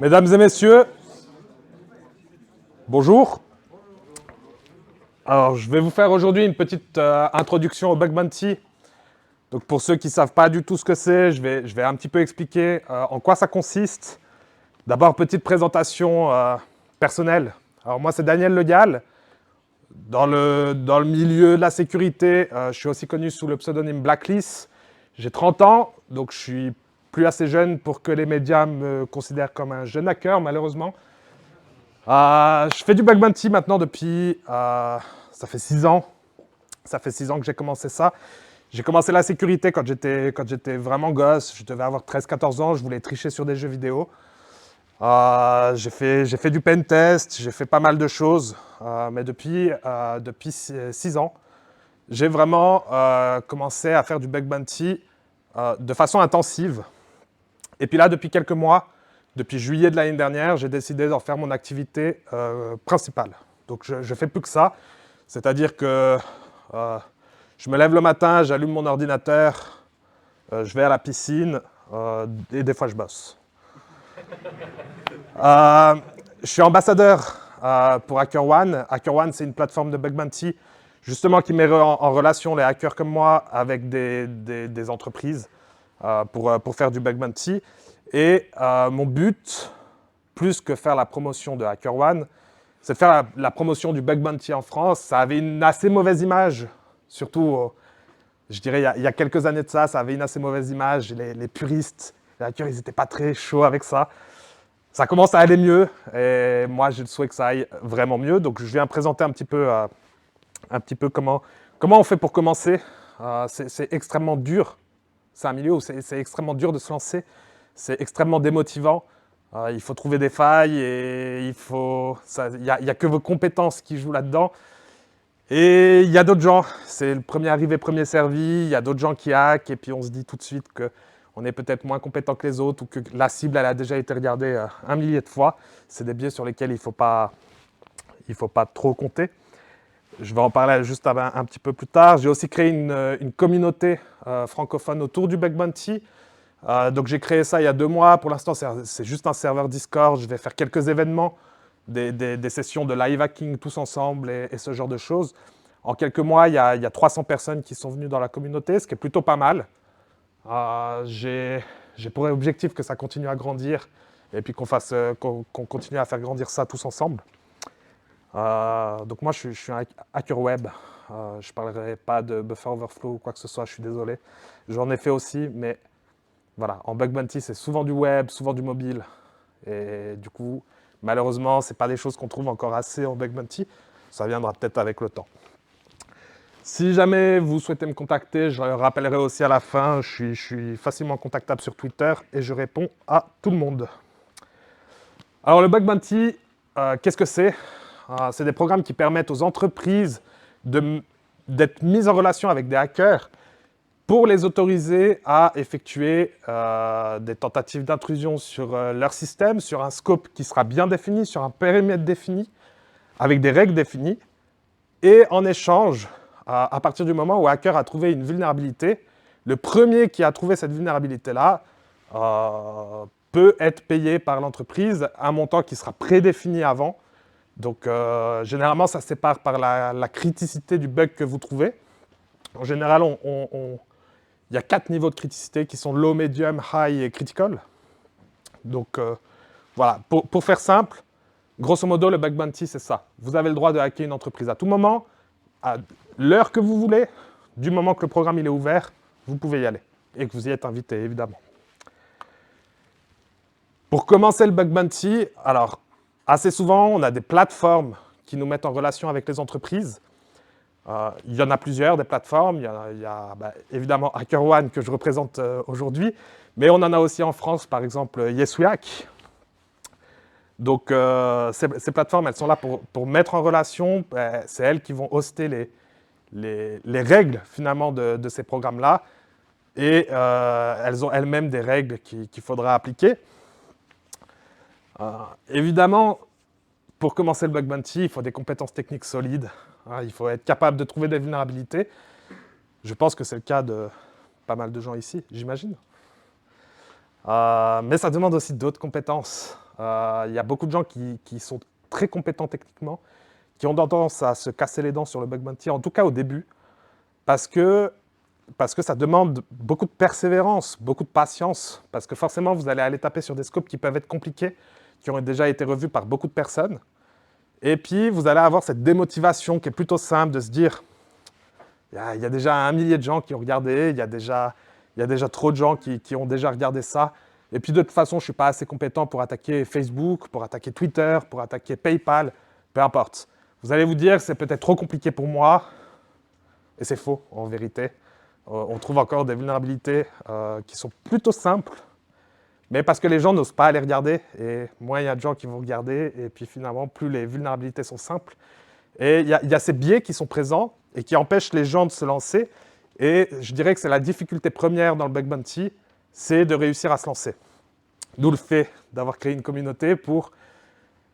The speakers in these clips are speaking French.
Mesdames et messieurs, bonjour. Alors, je vais vous faire aujourd'hui une petite introduction au bug bounty. Donc, pour ceux qui ne savent pas du tout ce que c'est, je vais un petit peu expliquer en quoi ça consiste. D'abord, petite présentation personnelle. Alors, moi, c'est Daniel Le Gall. Dans le milieu de la sécurité, je suis aussi connu sous le pseudonyme Blacklist. J'ai 30 ans, donc je suis plus assez jeune pour que les médias me considèrent comme un jeune hacker, malheureusement. Je fais du bug bounty maintenant depuis... ça fait 6 ans. Ça fait 6 ans que j'ai commencé ça. J'ai commencé la sécurité quand j'étais vraiment gosse. Je devais avoir 13-14 ans. Je voulais tricher sur des jeux vidéo. J'ai fait du pen test. J'ai fait pas mal de choses. Mais depuis 6 ans, j'ai vraiment commencé à faire du bug bounty de façon intensive. Et puis là, depuis quelques mois, depuis juillet de l'année dernière, j'ai décidé d'en faire mon activité principale. Donc je ne fais plus que ça. C'est-à-dire que je me lève le matin, j'allume mon ordinateur, je vais à la piscine et des fois je bosse. Je suis ambassadeur pour HackerOne. HackerOne, c'est une plateforme de bug bounty justement qui met en relation les hackers comme moi avec des entreprises pour faire du bug bounty. Et mon but, plus que faire la promotion de HackerOne, c'est de faire la promotion du bug bounty en France. Ça avait une assez mauvaise image, surtout, je dirais, il y a quelques années de ça, ça avait une assez mauvaise image. Les puristes, les hackers, ils n'étaient pas très chauds avec ça. Ça commence à aller mieux, et moi, je souhaite que ça aille vraiment mieux. Donc, je viens présenter un petit peu comment on fait pour commencer. C'est extrêmement dur. C'est un milieu où c'est extrêmement dur de se lancer. C'est extrêmement démotivant. Il faut trouver des failles et il n'y a que vos compétences qui jouent là-dedans. Et il y a d'autres gens, c'est le premier arrivé, premier servi, il y a d'autres gens qui hackent et puis on se dit tout de suite qu'on est peut-être moins compétent que les autres ou que la cible elle a déjà été regardée 1 millier de fois. C'est des biais sur lesquels il faut pas trop compter. Je vais en parler juste un petit peu plus tard. J'ai aussi créé une communauté francophone autour du bug bounty. Donc j'ai créé ça il y a 2 mois. Pour l'instant, c'est juste un serveur Discord. Je vais faire quelques événements, des sessions de live hacking tous ensemble et ce genre de choses. En quelques mois, il y a 300 personnes qui sont venues dans la communauté, ce qui est plutôt pas mal. J'ai pour objectif que ça continue à grandir et puis qu'on continue à faire grandir ça tous ensemble. Donc moi, je suis un hacker web. Je ne parlerai pas de buffer overflow ou quoi que ce soit, je suis désolé. J'en ai fait aussi, mais voilà, en bug bounty, c'est souvent du web, souvent du mobile. Et du coup, malheureusement, ce n'est pas des choses qu'on trouve encore assez en bug bounty. Ça viendra peut-être avec le temps. Si jamais vous souhaitez me contacter, je rappellerai aussi à la fin, je suis facilement contactable sur Twitter et je réponds à tout le monde. Alors le bug bounty, qu'est-ce que c'est ? C'est des programmes qui permettent aux entreprises d'être mises en relation avec des hackers pour les autoriser à effectuer des tentatives d'intrusion sur leur système, sur un scope qui sera bien défini, sur un périmètre défini, avec des règles définies. Et en échange, à partir du moment où un hacker a trouvé une vulnérabilité, le premier qui a trouvé cette vulnérabilité-là peut être payé par l'entreprise un montant qui sera prédéfini avant. Donc, généralement, ça se sépare par la criticité du bug que vous trouvez. En général, il y a 4 niveaux de criticité qui sont low, medium, high et critical. Donc, voilà. Pour faire simple, grosso modo, le bug bounty, c'est ça. Vous avez le droit de hacker une entreprise à tout moment, à l'heure que vous voulez, du moment que le programme il est ouvert, vous pouvez y aller. Et que vous y êtes invité, évidemment. Pour commencer le bug bounty, alors, assez souvent, on a des plateformes qui nous mettent en relation avec les entreprises. Il y en a plusieurs, des plateformes. Il y a évidemment HackerOne que je représente aujourd'hui, mais on en a aussi en France, par exemple YesWeHack. Donc ces plateformes, elles sont là pour mettre en relation, c'est elles qui vont hoster les règles finalement de ces programmes-là, et elles ont elles-mêmes des règles qu'il faudra appliquer. Évidemment, pour commencer le bug bounty, il faut des compétences techniques solides. Il faut être capable de trouver des vulnérabilités. Je pense que c'est le cas de pas mal de gens ici, j'imagine. Mais ça demande aussi d'autres compétences. Il y a beaucoup de gens qui sont très compétents techniquement, qui ont tendance à se casser les dents sur le bug bounty, en tout cas au début, parce que ça demande beaucoup de persévérance, beaucoup de patience, parce que forcément, vous allez aller taper sur des scopes qui peuvent être compliqués, qui ont déjà été revus par beaucoup de personnes. Et puis, vous allez avoir cette démotivation qui est plutôt simple de se dire, il y a déjà 1 millier de gens qui ont regardé, il y a déjà trop de gens qui ont déjà regardé ça. Et puis, de toute façon, je ne suis pas assez compétent pour attaquer Facebook, pour attaquer Twitter, pour attaquer PayPal, peu importe. Vous allez vous dire que c'est peut-être trop compliqué pour moi, et c'est faux, en vérité. On trouve encore des vulnérabilités qui sont plutôt simples, mais parce que les gens n'osent pas aller regarder, et moins il y a de gens qui vont regarder, et puis finalement, plus les vulnérabilités sont simples. Et il y a ces biais qui sont présents et qui empêchent les gens de se lancer, et je dirais que c'est la difficulté première dans le bug bounty, c'est de réussir à se lancer. D'où le fait d'avoir créé une communauté pour,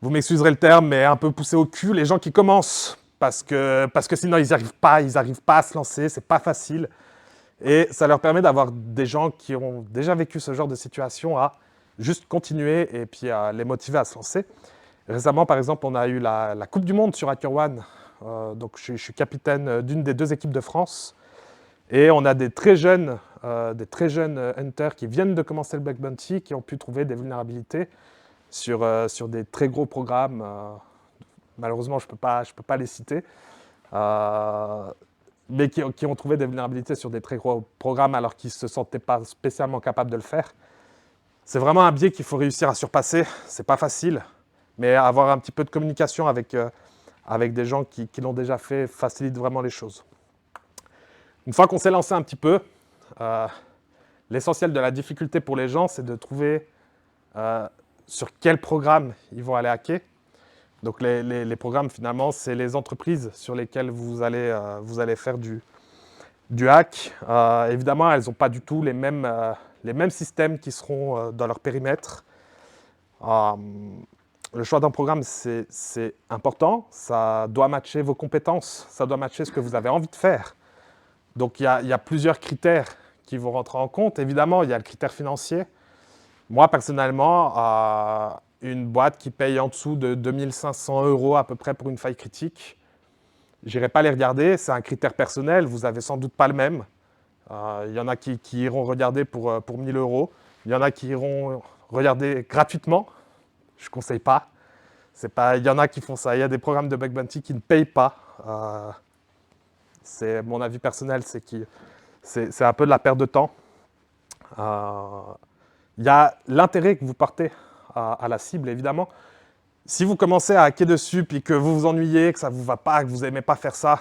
vous m'excuserez le terme, mais un peu pousser au cul les gens qui commencent, parce que sinon ils n'arrivent pas à se lancer, c'est pas facile. Et ça leur permet d'avoir des gens qui ont déjà vécu ce genre de situation à juste continuer et puis à les motiver à se lancer. Récemment, par exemple, on a eu la Coupe du Monde sur HackerOne. Donc, je suis capitaine d'une des 2 équipes de France. Et on a des très jeunes hunters qui viennent de commencer le bug bounty, qui ont pu trouver des vulnérabilités sur des très gros programmes. Malheureusement, je ne peux pas les citer. Mais qui ont trouvé des vulnérabilités sur des très gros programmes alors qu'ils ne se sentaient pas spécialement capables de le faire. C'est vraiment un biais qu'il faut réussir à surpasser. C'est pas facile, mais avoir un petit peu de communication avec des gens qui l'ont déjà fait facilite vraiment les choses. Une fois qu'on s'est lancé un petit peu, l'essentiel de la difficulté pour les gens, c'est de trouver sur quel programme ils vont aller hacker. Donc les programmes, finalement, c'est les entreprises sur lesquelles vous allez faire du hack. Évidemment, elles n'ont pas du tout les mêmes systèmes qui seront dans leur périmètre. Le choix d'un programme, c'est important. Ça doit matcher vos compétences, ça doit matcher ce que vous avez envie de faire. Donc, il y a plusieurs critères qui vont rentrer en compte. Évidemment, il y a le critère financier. Moi, personnellement, une boîte qui paye en dessous de 2 500 € à peu près pour une faille critique, je n'irai pas les regarder, c'est un critère personnel, vous n'avez sans doute pas le même. Il y en a qui iront regarder pour 1 000 €, il y en a qui iront regarder gratuitement, je ne conseille pas. Il y en a qui font ça, il y a des programmes de bug bounty qui ne payent pas. C'est mon avis personnel, c'est un peu de la perte de temps. Il y a l'intérêt que vous portez à la cible, évidemment. Si vous commencez à hacker dessus, puis que vous vous ennuyez, que ça ne vous va pas, que vous n'aimez pas faire ça,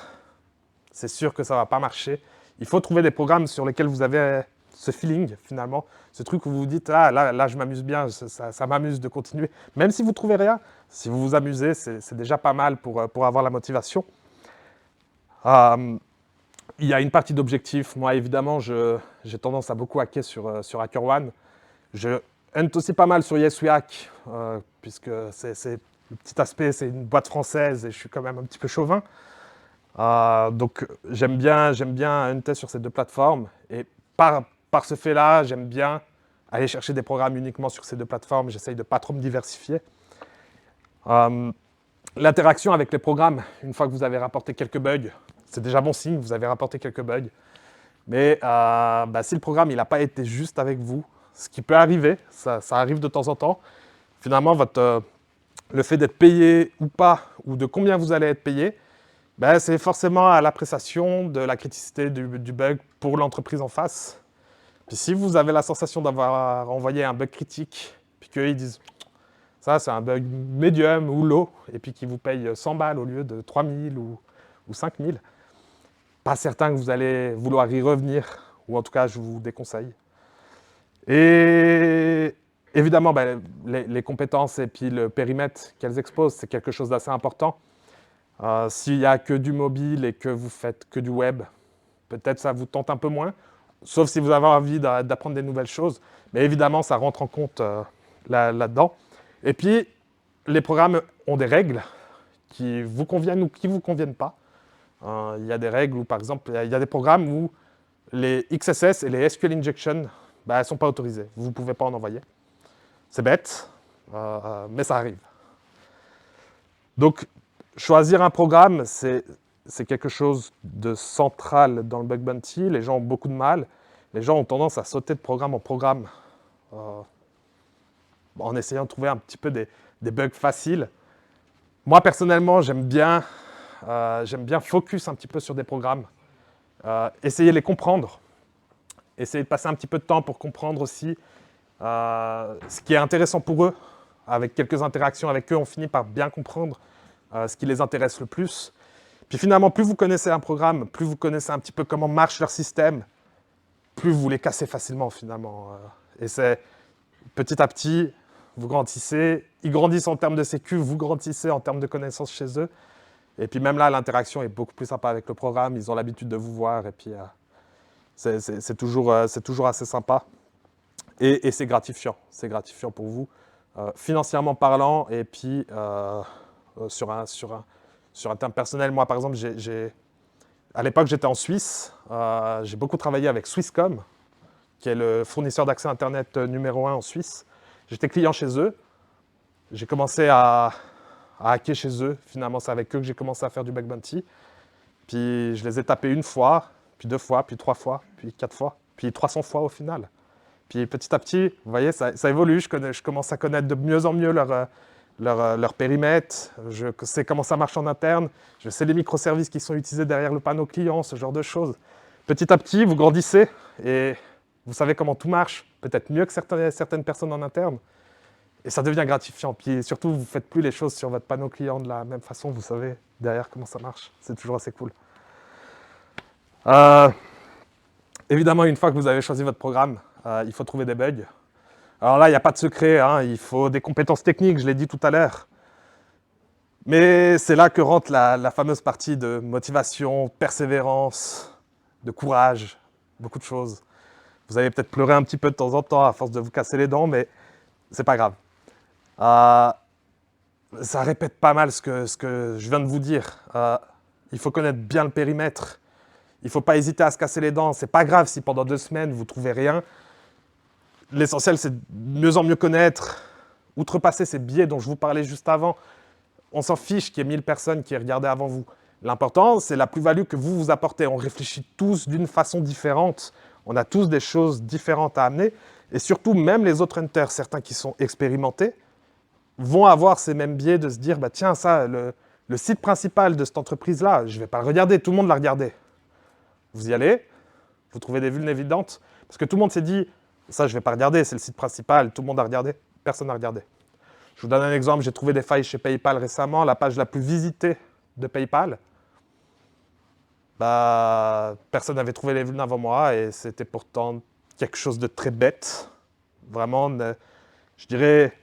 c'est sûr que ça ne va pas marcher. Il faut trouver des programmes sur lesquels vous avez ce feeling, finalement. Ce truc où vous vous dites, ah, là je m'amuse bien, ça m'amuse de continuer. Même si vous ne trouvez rien, si vous vous amusez, c'est déjà pas mal pour avoir la motivation. Il y a une partie d'objectifs. Moi, évidemment, j'ai tendance à beaucoup hacker sur HackerOne. Je hunt aussi pas mal sur YesWeHack, puisque c'est le petit aspect, c'est une boîte française et je suis quand même un petit peu chauvin. Donc, j'aime bien hunter sur ces 2 plateformes. Et par ce fait-là, j'aime bien aller chercher des programmes uniquement sur ces 2 plateformes. J'essaye de ne pas trop me diversifier. L'interaction avec les programmes, une fois que vous avez rapporté quelques bugs, c'est déjà bon signe, vous avez rapporté quelques bugs. Mais si le programme n'a pas été juste avec vous, ce qui peut arriver, ça arrive de temps en temps, finalement, le fait d'être payé ou pas, ou de combien vous allez être payé, c'est forcément à l'appréciation de la criticité du bug pour l'entreprise en face. Puis si vous avez la sensation d'avoir envoyé un bug critique, puis qu'ils disent « ça, c'est un bug médium ou low », et puis qu'ils vous payent 100 balles au lieu de 3000 ou 5000, pas certain que vous allez vouloir y revenir, ou en tout cas, je vous déconseille. Et évidemment, les compétences et puis le périmètre qu'elles exposent, c'est quelque chose d'assez important. S'il n'y a que du mobile et que vous faites que du web, peut-être ça vous tente un peu moins, sauf si vous avez envie d'apprendre des nouvelles choses. Mais évidemment, ça rentre en compte là-dedans. Et puis, les programmes ont des règles qui vous conviennent ou qui ne vous conviennent pas. Il y a des règles où, par exemple, il y a des programmes où les XSS et les SQL injection, elles ne sont pas autorisées. Vous ne pouvez pas en envoyer. C'est bête, mais ça arrive. Donc, choisir un programme, c'est quelque chose de central dans le bug bounty. Les gens ont beaucoup de mal. Les gens ont tendance à sauter de programme en programme en essayant de trouver un petit peu des bugs faciles. Moi, personnellement, j'aime bien focus un petit peu sur des programmes, essayer de les comprendre, essayer de passer un petit peu de temps pour comprendre aussi ce qui est intéressant pour eux. Avec quelques interactions avec eux, on finit par bien comprendre ce qui les intéresse le plus. Puis finalement, plus vous connaissez un programme, plus vous connaissez un petit peu comment marche leur système, plus vous les cassez facilement finalement. Et c'est petit à petit, vous grandissez, ils grandissent en termes de sécu, vous grandissez en termes de connaissances chez eux. Et puis même là, l'interaction est beaucoup plus sympa avec le programme, ils ont l'habitude de vous voir, et puis c'est toujours assez sympa. Et c'est gratifiant pour vous, financièrement parlant, et puis sur un terme personnel. Moi, par exemple, à l'époque, j'étais en Suisse, j'ai beaucoup travaillé avec Swisscom, qui est le fournisseur d'accès Internet numéro 1 en Suisse. J'étais client chez eux, j'ai commencé à hacker chez eux. Finalement, c'est avec eux que j'ai commencé à faire du bug bounty. Puis je les ai tapés une fois, puis 2 fois, puis 3 fois, puis 4 fois, puis 300 fois au final. Puis petit à petit, vous voyez, ça évolue. Je commence à connaître de mieux en mieux leur périmètre. Je sais comment ça marche en interne. Je sais les microservices qui sont utilisés derrière le panneau client, ce genre de choses. Petit à petit, vous grandissez et vous savez comment tout marche, peut-être mieux que certaines personnes en interne. Et ça devient gratifiant. Puis surtout, vous ne faites plus les choses sur votre panneau client de la même façon. Vous savez derrière comment ça marche. C'est toujours assez cool. Évidemment, une fois que vous avez choisi votre programme, il faut trouver des bugs. Alors là, il n'y a pas de secret. Hein, il faut des compétences techniques, je l'ai dit tout à l'heure. Mais c'est là que rentre la fameuse partie de motivation, persévérance, de courage, beaucoup de choses. Vous allez peut-être pleurer un petit peu de temps en temps à force de vous casser les dents, mais c'est pas grave. Ça répète pas mal ce que je viens de vous dire. Il faut connaître bien le périmètre. Il ne faut pas hésiter à se casser les dents. C'est pas grave si pendant 2 semaines, vous ne trouvez rien. L'essentiel, c'est de mieux en mieux connaître, outrepasser ces biais dont je vous parlais juste avant. On s'en fiche qu'il y ait 1000 personnes qui aient regardé avant vous. L'important, c'est la plus-value que vous apportez. On réfléchit tous d'une façon différente. On a tous des choses différentes à amener. Et surtout, même les autres hunters, certains qui sont expérimentés, vont avoir ces mêmes biais de se dire, bah, tiens, ça, le site principal de cette entreprise-là, je ne vais pas le regarder, tout le monde l'a regardé. Vous y allez, vous trouvez des vulnes évidentes, parce que tout le monde s'est dit, ça, je ne vais pas regarder, c'est le site principal, tout le monde a regardé, personne n'a regardé. Je vous donne un exemple, j'ai trouvé des failles chez PayPal récemment, la page la plus visitée de PayPal. Bah, personne n'avait trouvé les vulnes avant moi, et c'était pourtant quelque chose de très bête. Vraiment, je dirais,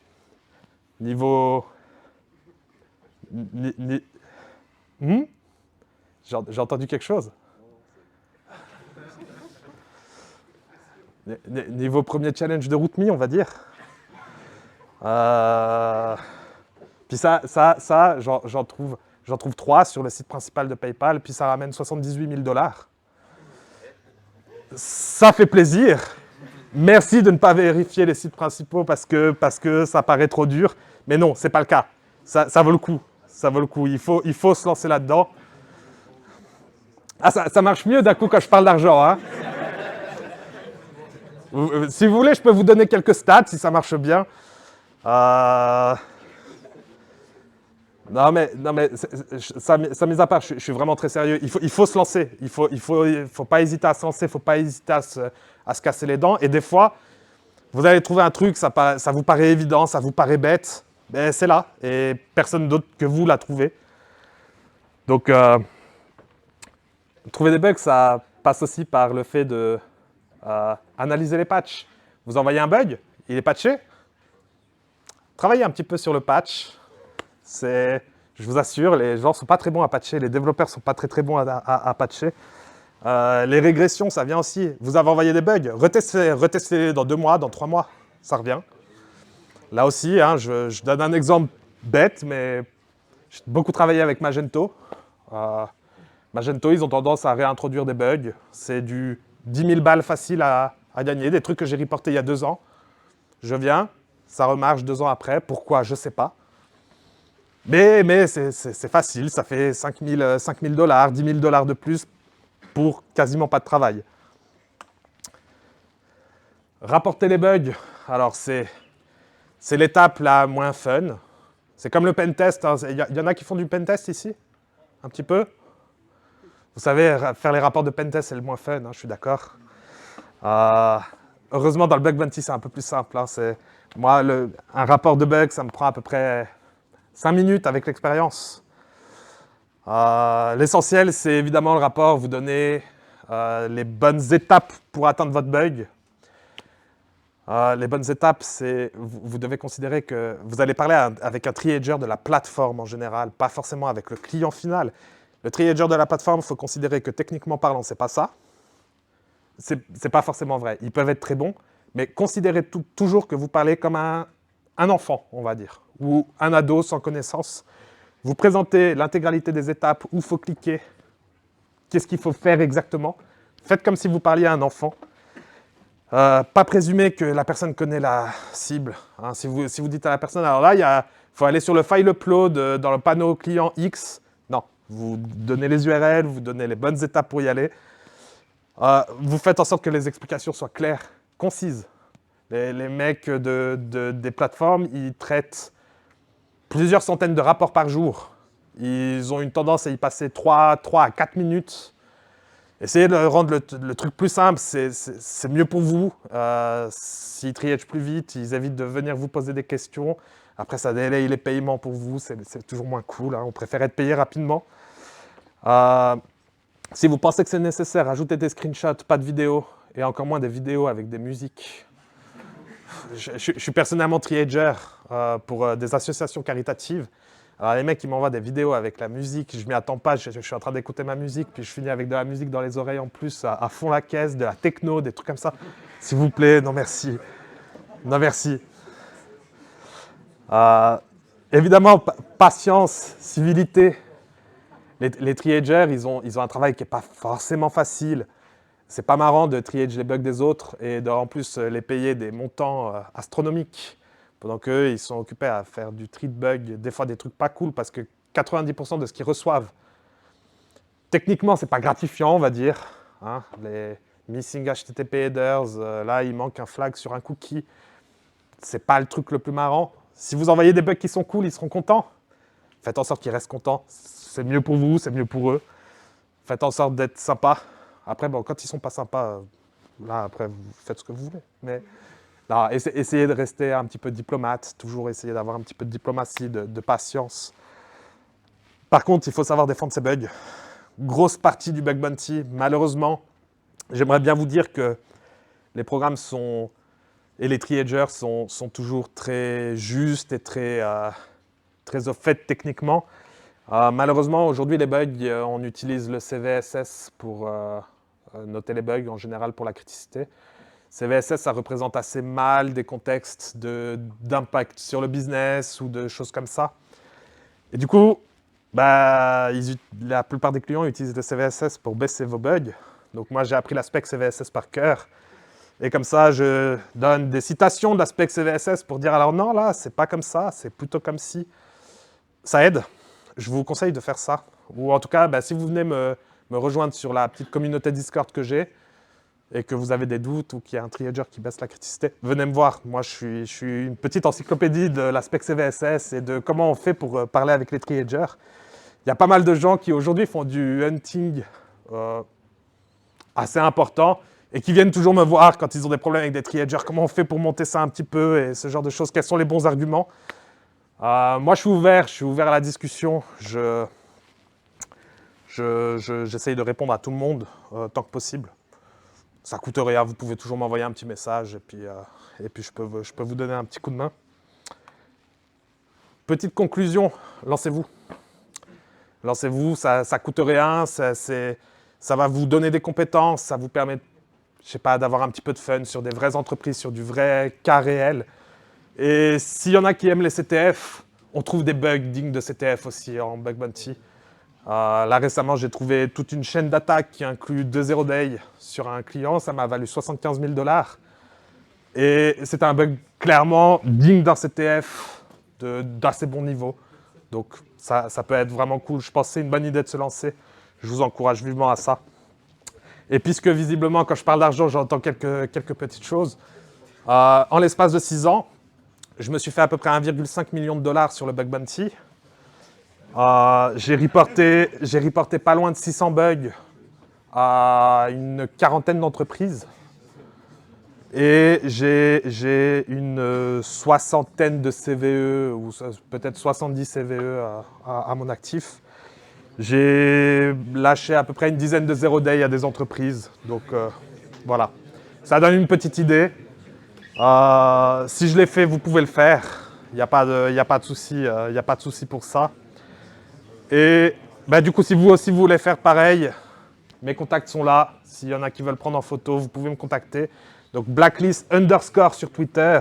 niveau... J'ai entendu quelque chose. Niveau premier challenge de RootMe, on va dire. Puis ça j'en trouve 3 sur le site principal de PayPal, puis ça ramène 78 000 $. Ça fait plaisir. Merci de ne pas vérifier les sites principaux parce que ça paraît trop dur. Mais non, ce n'est pas le cas. Ça vaut le coup. Ça vaut le coup. Il faut se lancer là-dedans. Ah, ça marche mieux d'un coup quand je parle d'argent, hein. Si vous voulez, je peux vous donner quelques stats si ça marche bien. Non mais ça mis à part, je suis vraiment très sérieux. Il faut se lancer. Il faut pas hésiter à se lancer. Il ne faut pas hésiter à se casser les dents. Et des fois, vous allez trouver un truc, ça vous paraît évident, ça vous paraît bête. Mais c'est là. Et personne d'autre que vous l'a trouvé. Donc, trouver des bugs, ça passe aussi par le fait de analyser les patchs. Vous envoyez un bug, il est patché. Travaillez un petit peu sur le patch. Je vous assure, les gens ne sont pas très bons à patcher, les développeurs ne sont pas très bons à patcher. Les régressions, ça vient aussi. Vous avez envoyé des bugs, retestez dans 2 mois, dans 3 mois, ça revient. Là aussi, hein, je donne un exemple bête, mais j'ai beaucoup travaillé avec Magento. Magento, ils ont tendance à réintroduire des bugs. C'est du 10 000 balles facile à gagner, des trucs que j'ai reportés il y a 2 ans. Je viens, ça remarche 2 ans après. Pourquoi? Je ne sais pas. Mais c'est facile, ça fait 5 000 $, 10 000 $ de plus pour quasiment pas de travail. Rapporter les bugs, alors c'est l'étape la moins fun. C'est comme le pentest, hein. Il y en a qui font du pentest ici? Un petit peu? Vous savez, faire les rapports de pentest, c'est le moins fun, hein, je suis d'accord. Heureusement, dans le bug bounty, c'est un peu plus simple. Hein. Moi, un rapport de bug, ça me prend à peu près 5 minutes avec l'expérience. L'essentiel, c'est évidemment le rapport, vous donnez les bonnes étapes pour atteindre votre bug. Les bonnes étapes, c'est vous devez considérer que vous allez parler avec un triager de la plateforme en général, pas forcément avec le client final. Le triager de la plateforme, il faut considérer que techniquement parlant, c'est pas ça. C'est pas forcément vrai. Ils peuvent être très bons, mais considérez toujours que vous parlez comme un enfant, on va dire, ou un ado sans connaissance. Vous présentez l'intégralité des étapes, où il faut cliquer, qu'est-ce qu'il faut faire exactement. Faites comme si vous parliez à un enfant. Pas présumer que la personne connaît la cible. Hein. Si vous dites à la personne, alors là, il faut aller sur le file upload dans le panneau client X. Non, vous donnez les URL, vous donnez les bonnes étapes pour y aller. Vous faites en sorte que les explications soient claires, concises. Les mecs des plateformes, ils traitent plusieurs centaines de rapports par jour. Ils ont une tendance à y passer 3 à 4 minutes. Essayez de rendre le truc plus simple, c'est mieux pour vous. S'ils triagent plus vite, ils évitent de venir vous poser des questions. Après, ça délaye les paiements pour vous, c'est toujours moins cool. Hein. On préfère être payé rapidement. Si vous pensez que c'est nécessaire, ajoutez des screenshots, pas de vidéos, et encore moins des vidéos avec des musiques. Je suis personnellement triager pour des associations caritatives. Alors les mecs, ils m'envoient des vidéos avec la musique, je m'y attends pas, je suis en train d'écouter ma musique, puis je finis avec de la musique dans les oreilles en plus, à fond la caisse, de la techno, des trucs comme ça. S'il vous plaît, non merci. Non merci. Évidemment, patience, civilité. Les triagers, ils ont un travail qui n'est pas forcément facile. C'est pas marrant de triage les bugs des autres et en plus les payer des montants astronomiques. Pendant qu'eux, ils sont occupés à faire du tri de bugs, des fois des trucs pas cool, parce que 90% de ce qu'ils reçoivent, techniquement, c'est pas gratifiant, on va dire. Hein, les missing HTTP headers, là, il manque un flag sur un cookie. C'est pas le truc le plus marrant. Si vous envoyez des bugs qui sont cool, ils seront contents. Faites en sorte qu'ils restent contents. C'est mieux pour vous, c'est mieux pour eux. Faites en sorte d'être sympa. Après, bon, quand ils sont pas sympas, là, après, vous faites ce que vous voulez. Mais non, essayez de rester un petit peu diplomate, toujours essayer d'avoir un petit peu de diplomatie, de patience. Par contre, il faut savoir défendre ses bugs. Grosse partie du bug bounty, malheureusement, j'aimerais bien vous dire que les programmes et les triagers sont toujours très justes et très au fait techniquement. Malheureusement, aujourd'hui, les bugs, on utilise le CVSS pour noter les bugs, en général pour la criticité. CVSS, ça représente assez mal des contextes d'impact sur le business ou de choses comme ça. Et du coup, la plupart des clients utilisent le CVSS pour baisser vos bugs. Donc moi, j'ai appris l'aspect CVSS par cœur. Et comme ça, je donne des citations de l'aspect CVSS pour dire, alors non, là, c'est pas comme ça, c'est plutôt comme si. Ça aide. Je vous conseille de faire ça. Ou en tout cas, si vous venez me rejoindre sur la petite communauté Discord que j'ai, et que vous avez des doutes ou qu'il y a un triager qui baisse la criticité, venez me voir. Moi, je suis une petite encyclopédie de l'aspect CVSS et de comment on fait pour parler avec les triagers. Il y a pas mal de gens qui aujourd'hui font du hunting assez important et qui viennent toujours me voir quand ils ont des problèmes avec des triagers. Comment on fait pour monter ça un petit peu et ce genre de choses. Quels sont les bons arguments? Moi, je suis ouvert à la discussion. J'essaye de répondre à tout le monde tant que possible. Ça coûte rien, vous pouvez toujours m'envoyer un petit message et puis je peux vous donner un petit coup de main. Petite conclusion, lancez-vous. Lancez-vous, ça coûte rien, ça va vous donner des compétences, ça vous permet, je sais pas, d'avoir un petit peu de fun sur des vraies entreprises, sur du vrai cas réel. Et s'il y en a qui aiment les CTF, on trouve des bugs dignes de CTF aussi en bug bounty. Là récemment, j'ai trouvé toute une chaîne d'attaque qui inclut 2 zero day sur un client. Ça m'a valu 75 000 $. Et c'était un bug clairement digne d'un CTF d'assez bon niveau. Donc ça peut être vraiment cool. Je pense que c'est une bonne idée de se lancer. Je vous encourage vivement à ça. Et puisque visiblement, quand je parle d'argent, j'entends quelques petites choses. En l'espace de 6 ans, je me suis fait à peu près 1,5 million de dollars sur le bug bounty. J'ai reporté pas loin de 600 bugs à une quarantaine d'entreprises. Et j'ai une soixantaine de CVE, ou peut-être 70 CVE à mon actif. J'ai lâché à peu près une dizaine de zero day à des entreprises. Donc voilà, ça donne une petite idée. Si je l'ai fait, vous pouvez le faire. Il n'y a pas de souci pour ça. Et bah, du coup, si vous aussi vous voulez faire pareil, mes contacts sont là. S'il y en a qui veulent prendre en photo, vous pouvez me contacter. Donc blacklist_ sur Twitter,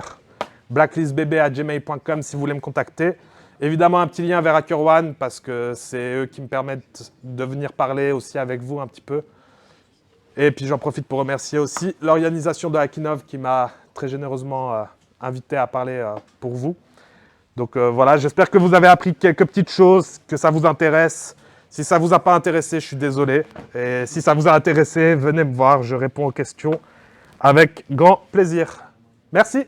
blacklistbb@gmail.com si vous voulez me contacter. Évidemment, un petit lien vers HackerOne parce que c'est eux qui me permettent de venir parler aussi avec vous un petit peu. Et puis j'en profite pour remercier aussi l'organisation de Hackinov qui m'a très généreusement invité à parler pour vous. Donc voilà, j'espère que vous avez appris quelques petites choses, que ça vous intéresse. Si ça ne vous a pas intéressé, je suis désolé. Et si ça vous a intéressé, venez me voir, je réponds aux questions avec grand plaisir. Merci.